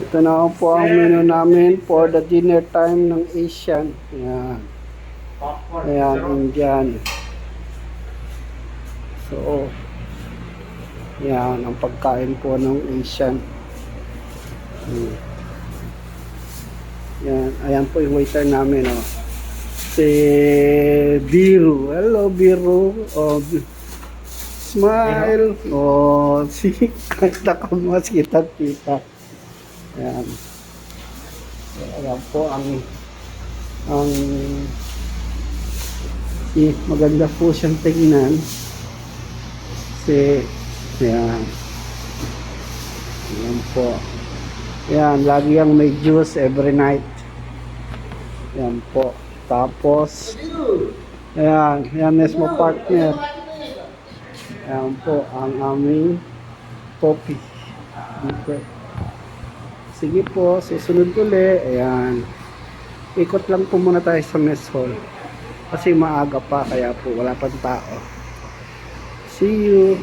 Ito na po ang menu namin for the dinner time ng Asian. Ayan. Ayan, Indian. So, yan ang pagkain po ng Asian. Yan, ayan po yung waiter namin, oh. Si Biru. Hello, Biru. Oh, smile. Oh, si kita ko mas kita. Ayan. So, ayan po ang maganda po siyang tingnan. Ayan. Ayan po. Ayan, lagi ang may juice every night. Ayan po. Tapos, ayan, yan mismo partner. Ayan po ang aming coffee. Okay. Sige po, susunod ulit. Ayan. Ikot lang po muna tayo sa mess hall. Kasi maaga pa, kaya po wala pang tao. See you.